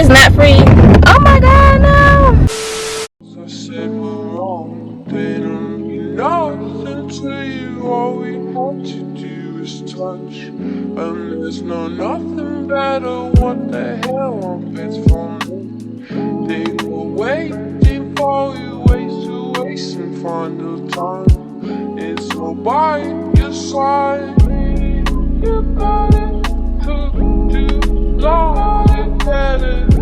is not free. Oh my god, no. I said we're wrong, they don't mean nothing to you. All we want to do is touch, and there's nothing better. What the hell, I'm it's for me. They were waiting for you, wasting final time. It's all by your side. You got it to do long, you got it.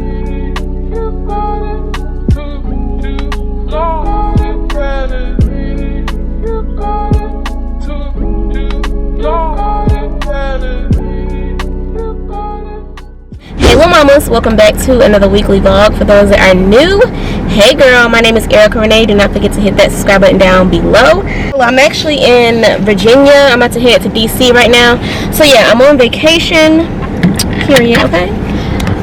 You got it to do long, you got it. You got it to do long, you got it. You got it. Hey little mamas, welcome back to another weekly vlog. For those that are new, hey girl, my name is Ericarenee. Do not forget to hit that subscribe button down below. Well, I'm actually in Virginia. I'm about to head to DC right now. So yeah, I'm on vacation. Period, okay?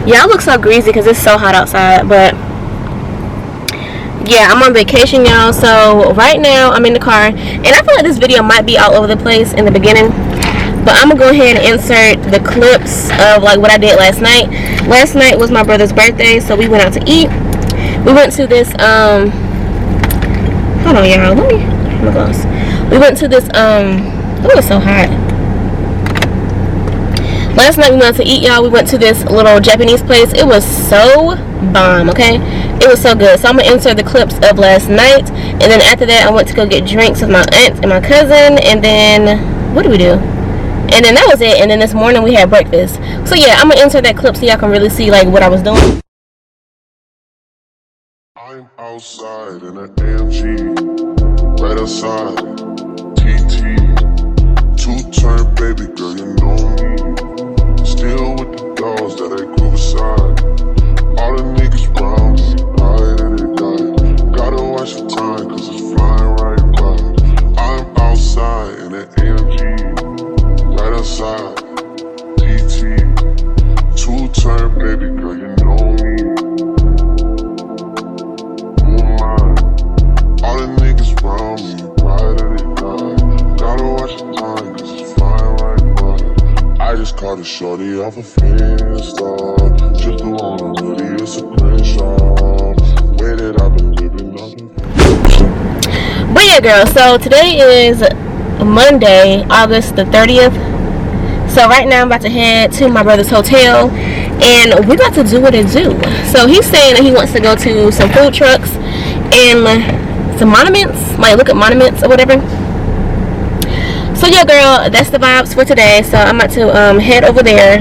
Yeah, I look so greasy because it's so hot outside, but yeah, I'm on vacation, y'all. So right now I'm in the car, and I feel like this video might be all over the place in the beginning, but I'm gonna go ahead and insert the clips of like what I did last night. Last night was my brother's birthday, so we went out to eat. We went to this hold on y'all, let me my gloves. We went to this oh, it's so hot. Last night we went to eat, y'all. We went to this little Japanese place. It was so bomb, okay? It was so good. So I'm gonna insert the clips of last night, and then after that I went to go get drinks with my aunt and my cousin, and then what did we do? And then that was it. And then this morning we had breakfast. So yeah, I'm gonna insert that clip so y'all can really see like what I was doing. I'm outside in an AMG, right outside, TT, two-turn baby girl, you know me. Still with the dogs that I grew beside. All the niggas round me, right and they die. Gotta watch the time, cause it's flying right by. I'm outside in an AMG, right outside, TT, two-turn baby girl, you know me. All the niggas round me, right and they die. Gotta watch the time, cause it's flying right by. I just caught a shorty off a Finsta. Just the one really is a screenshot. Way that I've been living on. But yeah girl, so today is Monday, August the 30th. So right now I'm about to head to my brother's hotel, and we're about to do what it do. So he's saying that he wants to go to some food trucks and some monuments, like look at monuments or whatever. So yeah girl, that's the vibes for today. So I'm about to head over there,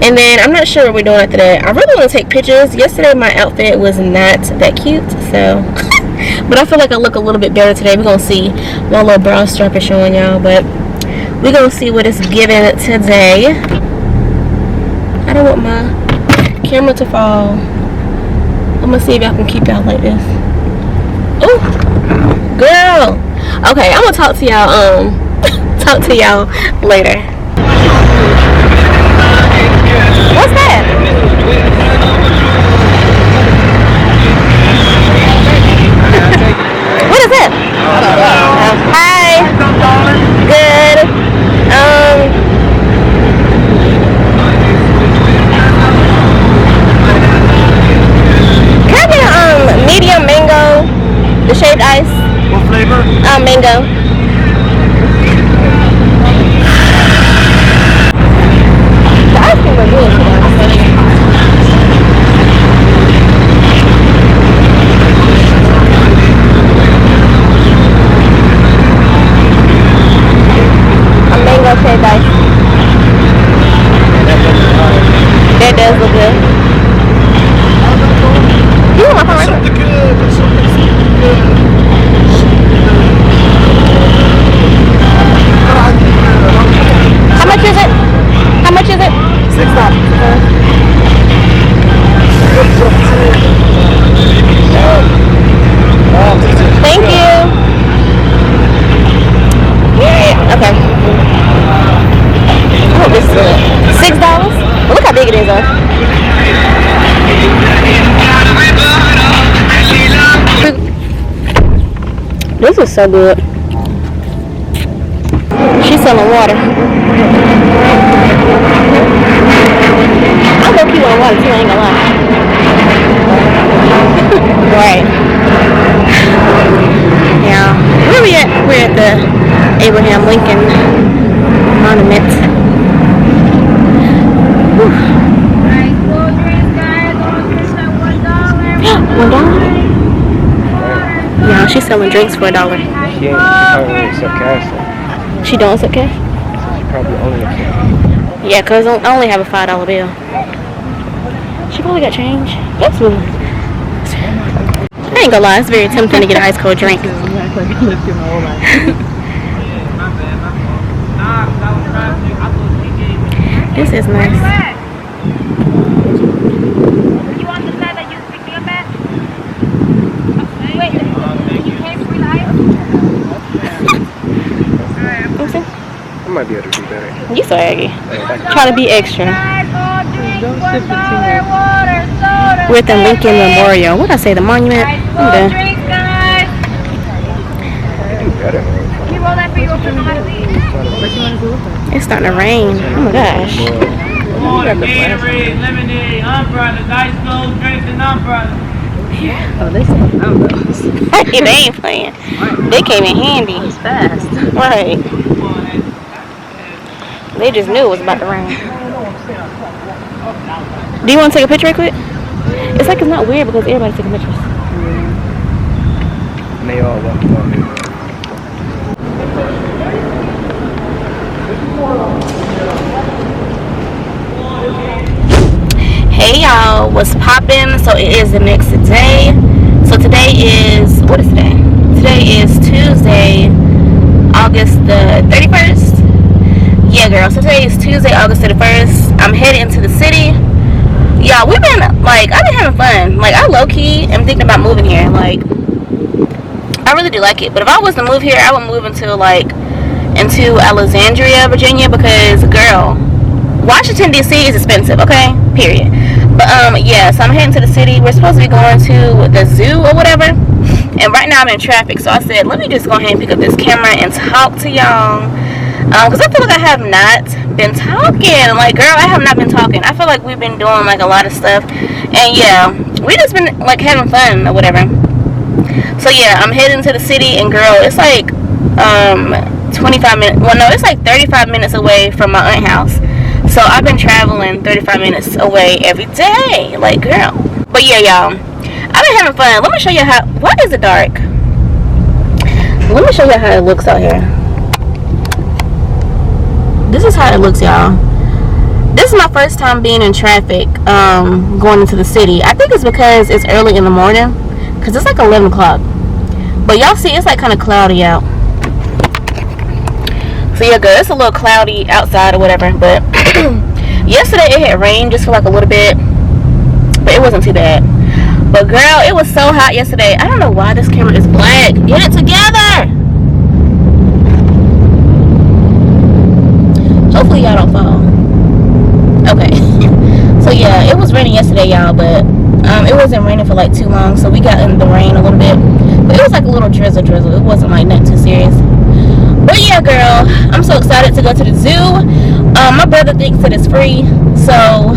and then I'm not sure what we're doing after that. I really want to take pictures. Yesterday my outfit was not that cute, so but I feel like I look a little bit better today. We're gonna see. My little bra strap is showing y'all, but we're gonna see what it's giving today. I don't want my camera to fall. I'm gonna see if y'all can keep y'all like this. Oh girl, okay, I'm gonna talk to y'all later. What's that? What is it? Hi. Good. Can I get a medium mango, the shaved ice? What flavor? Mango. The ice cream was good too. A mango shaved ice. That does look good. You want my phone right there? Something good. Something good. How much is it? How much is it? $6. Thank you. Okay. Oh, this is good. $6? Look how big it is, though. This is so good. She's selling water. I low-key want water too, I ain't gonna lie. Abraham Lincoln Monument. $1? Yeah, she's selling drinks for $1. She probably accept cash. She don't accept cash? She probably only accept. Yeah, cause I only have a $5 bill. She probably got change. That's really. I ain't gonna lie, it's very tempting to get an ice cold drink. This is nice. You on the side that you picked me up at? Wait, you came for the ice? Okay. I might be able to do better. You so aggy. Trying to be extra. We're at the Lincoln Memorial. What'd I say? The monument? I'm done. It's starting to rain. Oh my gosh. Gatorade, lemonade, umbrellas, ice cold drinks, and umbrellas. Oh, they said umbrellas. They ain't playing. They came in handy. It's fast. Right. They just knew it was about to rain. Do you want to take a picture real quick? It's like it's not weird because everybody's taking pictures. And they all walk on me. Hey y'all, what's poppin'? So it is the next day. So today is, what is today? Today is Tuesday, August the 31st. Yeah girl, so today is Tuesday, August 31st. I'm heading into the city. Y'all, I've been having fun. Like, I low-key am thinking about moving here. Like, I really do like it. But if I was to move here, I would move into Alexandria, Virginia, because girl, Washington DC is expensive, okay? Period. But yeah, so I'm heading to the city. We're supposed to be going to the zoo or whatever. And right now I'm in traffic, so I said, let me just go ahead and pick up this camera and talk to y'all. Because I feel like I have not been talking. Like, girl, I have not been talking. I feel like we've been doing, like, a lot of stuff. And, yeah, we just been, like, having fun or whatever. So, yeah, I'm heading to the city. And, girl, it's, like, 25 minutes. Well, no, it's, like, 35 minutes away from my aunt's house. So, I've been traveling 35 minutes away every day. Like, girl. But, yeah, y'all, I've been having fun. Let me show you how. Why is it dark? Let me show you how it looks out here. This is how it looks, y'all. This is my first time being in traffic, going into the city. I think it's because it's early in the morning, because it's like 11 o'clock. But y'all see, it's like kind of cloudy out. So yeah, good. It's a little cloudy outside or whatever. But yesterday it had rained just for like a little bit, but it wasn't too bad. But girl, it was so hot yesterday. I don't know why this camera is black. Get it together. Hopefully y'all don't fall. Okay. So yeah, it was raining yesterday, y'all, but it wasn't raining for like too long, so we got in the rain a little bit. But it was like a little drizzle. It wasn't like nothing too serious. But yeah, girl, I'm so excited to go to the zoo. My brother thinks that it's free, so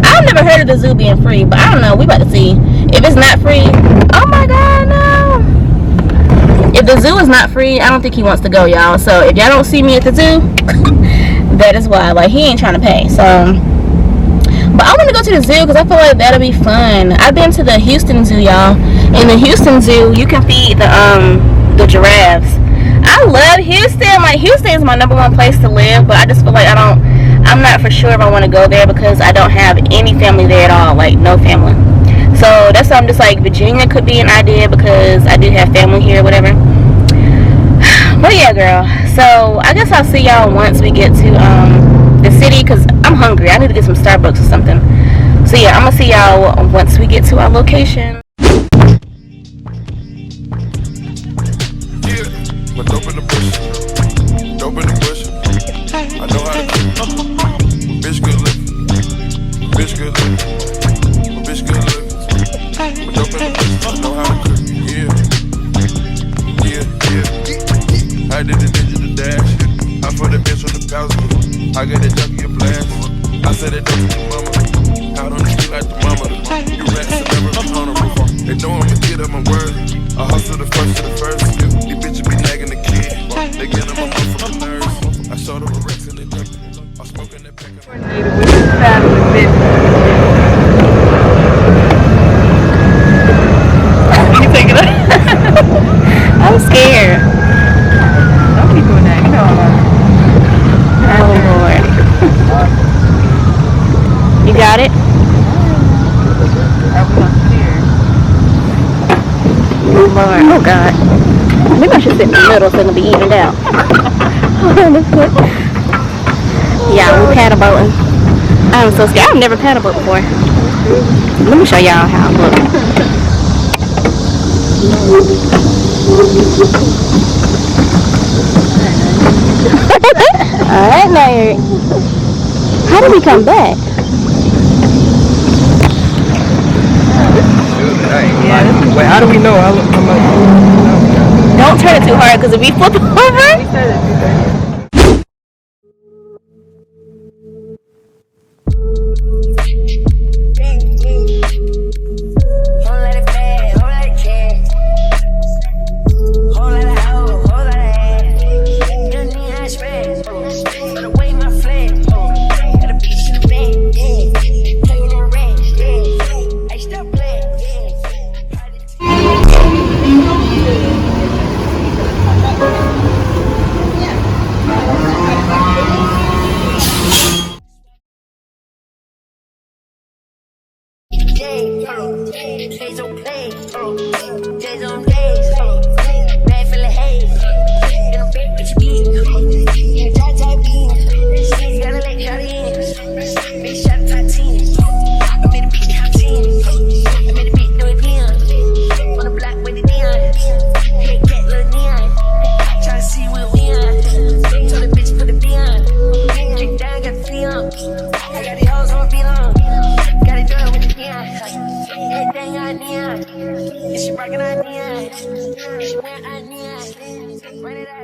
I've never heard of the zoo being free, but I don't know. We about to see. If it's not free, oh my God, no. If the zoo is not free, I don't think he wants to go, y'all. So if y'all don't see me at the zoo, that is why. Like, he ain't trying to pay. So, but I want to go to the zoo because I feel like that'll be fun. I've been to the Houston Zoo, y'all. In the Houston Zoo, you can feed the giraffes. I love Houston. Like, Houston is my #1 place to live, but I just feel like I'm not for sure if I want to go there because I don't have any family there at all. Like, no family. So that's why I'm just like, Virginia could be an idea because I do have family here or whatever. But yeah, girl. So I guess I'll see y'all once we get to the city because I'm hungry. I need to get some Starbucks or something. So yeah, I'm gonna see y'all once we get to our location. My dope in the bush, dope in the bush. I know how to cook. Bitch good looking, bitch good looking, bitch good looking. My dope in the bush, I know how to cook. Yeah, yeah, yeah. I did the digital dash. I put the bitch on the passenger. I got that junkie a blast. I said that dope to the mama. Out on the street like the mama. You rats will never be honorable. They know I'm a kid of my word. I hustle the first to the first. These bitches be nagging the kid. They get them Lord. Oh God. Maybe I should sit in the middle so it'll be evened out. Yeah, we're paddle boating. I'm so scared. I've never paddle boat before. Let me show y'all how it looks. Alright, now Eric. How do we come back? Yeah. Wait, how do we know how much? Don't turn it too hard because if we flip over. Days on play, days on days, bad for the haze. In a big bitch beat, in a tie beam. Gotta let shot in, bitch shot top 10. I made a beat top 10. I made a beat do it again. On the block with the neon, hey cat little neon. Tryna see what we on. Told the bitch put the B on. Drink down, got the fee on. I got the hoes on my beat on. Got it done with the neon. Everything I need, and she rockin' I need, she wear I need, run it out.